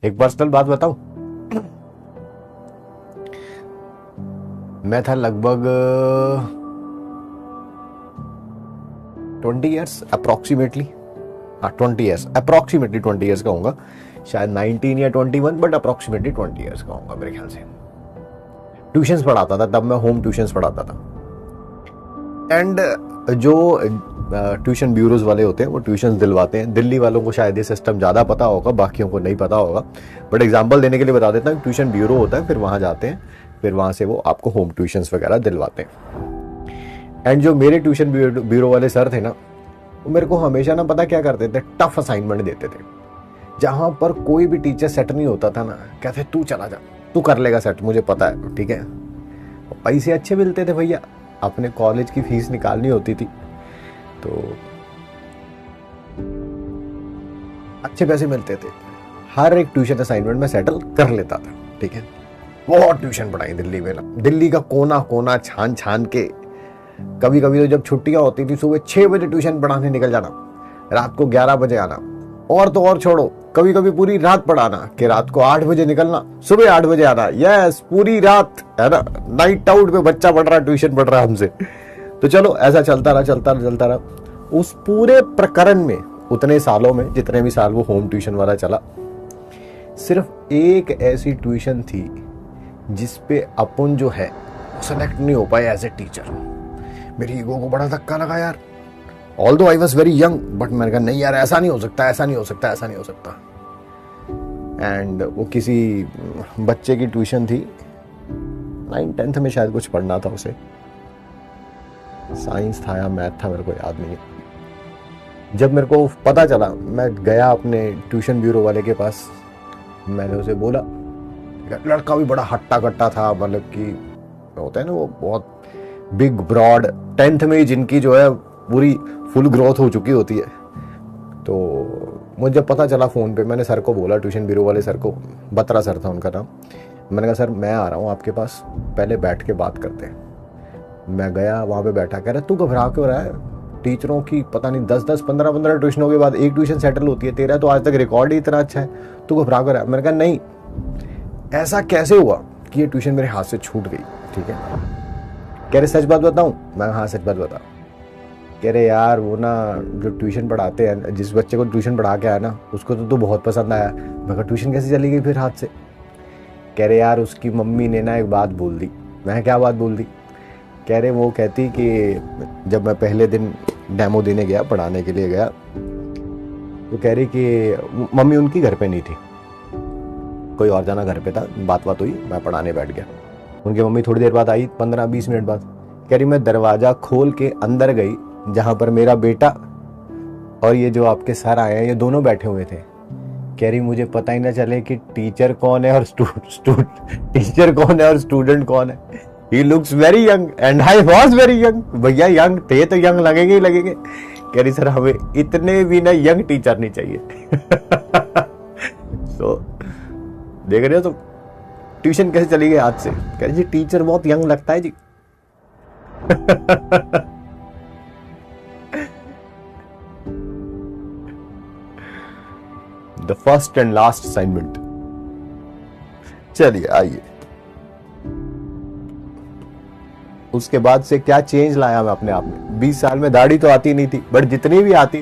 एक पर्सनल बात बताऊं, मैं था लगभग 20 ईयर्स अप्रोक्सीमेटली, हाँ 20 ईयर्स अप्रोक्सीमेटली 20 ईयर्स का होऊंगा, शायद 19 या 21, बट अप्रोक्सीमेटली 20 ईयर्स का होऊंगा मेरे ख्याल से। ट्यूशंस पढ़ाता था तब मैं, होम ट्यूशंस पढ़ाता था। एंड जो ट्यूशन ब्यूरोज वाले होते हैं वो ट्यूशन दिलवाते हैं। दिल्ली वालों को शायद ये सिस्टम ज़्यादा पता होगा, बाकियों को नहीं पता होगा, बट एग्जांपल देने के लिए बता देता हूँ। ट्यूशन ब्यूरो होता है, फिर वहाँ जाते हैं, फिर वहाँ से वो आपको होम ट्यूशंस वगैरह दिलवाते हैं। एंड जो मेरे ट्यूशन ब्यूरो वाले सर थे ना, वो मेरे को हमेशा ना पता क्या करते थे, टफ असाइनमेंट देते थे। जहाँ पर कोई भी टीचर सेट नहीं होता था ना, कहते तू चला जा, तू कर लेगा सेट, मुझे पता है, ठीक है। पैसे अच्छे मिलते थे भैया, अपने कॉलेज की फीस निकालनी होती थी तो अच्छे पैसे मिलते थे। हर एक ट्यूशन असाइनमेंट में सेटल कर लेता था, ठीक है। बहुत ट्यूशन पढ़ाई दिल्ली में ना, दिल्ली का कोना कोना छान छान के। कभी कभी तो जब छुट्टियां होती थी, सुबह 6 बजे ट्यूशन पढ़ाने निकल जाना, रात को 11 बजे आना। और तो और छोड़ो, कभी कभी पूरी रात पढ़ाना, कि रात को 8 बजे निकलना, सुबह 8 बजे आना। यस, पूरी रात, है ना, नाइट आउट पे बच्चा पढ़ रहा है, ट्यूशन पढ़ रहा है हमसे। तो चलो ऐसा चलता रहा। उस पूरे प्रकरण में, उतने सालों में, जितने भी साल वो होम ट्यूशन वाला चला, सिर्फ एक ऐसी ट्यूशन थी जिसपे अपन जो है सेलेक्ट नहीं हो पाए एज ए टीचर। मेरी ईगो को बड़ा धक्का लगा यार। Although I was very young, but मैंने कहा नहीं यार, ऐसा नहीं हो सकता। एंड वो किसी बच्चे की ट्यूशन थी, 9th-10th में शायद कुछ पढ़ना था उसे, साइंस था या मैथ था, मेरे को याद नहीं है। जब मेरे को पता चला, मैं गया अपने ट्यूशन ब्यूरो वाले के पास, मैंने उसे बोला, लड़का भी बड़ा हट्टा कट्टा था, मतलब कि होता है ना वो बहुत बिग ब्रॉड, 10th में ही जिनकी जो है पूरी फुल ग्रोथ हो चुकी होती है। तो मुझे जब पता चला फ़ोन पे, मैंने सर को बोला, ट्यूशन ब्यूरो वाले सर को, बत्रा सर था उनका नाम, मैंने कहा सर मैं आ रहा हूँ आपके पास, पहले बैठ के बात करते हैं। मैं गया, वहाँ पे बैठा, कह रहा तू घबरा क्यों रहा है, टीचरों की पता नहीं 10-10, 15-15 ट्यूशनों के बाद एक ट्यूशन सेटल होती है, तेरा तो आज तक रिकॉर्ड ही इतना अच्छा है, तू घबरा क्यों रहा है। मैंने कहा नहीं, ऐसा कैसे हुआ कि ये ट्यूशन मेरे हाथ से छूट गई, ठीक है। कह रहे सच बात बताऊं, मैं हाँ सच बात बता। कह रहे यार वो ना जो ट्यूशन पढ़ाते हैं, जिस बच्चे को ट्यूशन पढ़ा के आया ना, उसको तो बहुत पसंद आया। मैं कहा ट्यूशन कैसे चली गई फिर हाथ से। कह रहे यार उसकी मम्मी ने ना एक बात बोल दी। मैं क्या बात बोल दी। कह रहे वो कहती कि जब मैं पहले दिन डेमो देने गया, पढ़ाने के लिए गया, तो कह रही कि मम्मी उनकी घर पे नहीं थी, कोई और जाना घर पे था, बात हुई, मैं पढ़ाने बैठ गया। उनकी मम्मी थोड़ी देर बाद आई, 15-20 मिनट बाद। कह रही मैं दरवाजा खोल के अंदर गई, जहां पर मेरा बेटा और ये जो आपके सर आए हैं, ये दोनों बैठे हुए थे। कह रही मुझे पता ही ना चले कि टीचर कौन है और स्टूडेंट कौन है। He looks very young and I was very young. भैया यंग थे तो यंग लगेंगे ही लगेंगे। कह रही सर हमें इतने भी ना यंग टीचर नहीं चाहिए। तो देख रहे हो तो ट्यूशन कैसे चली गई हाथ से। कह रही जी टीचर बहुत यंग लगता है जी। The first and last assignment. चलिए आइए, उसके बाद से क्या चेंज लाया मैं अपने आप में। 20 साल में दाढ़ी तो आती नहीं थी, बट जितनी भी आती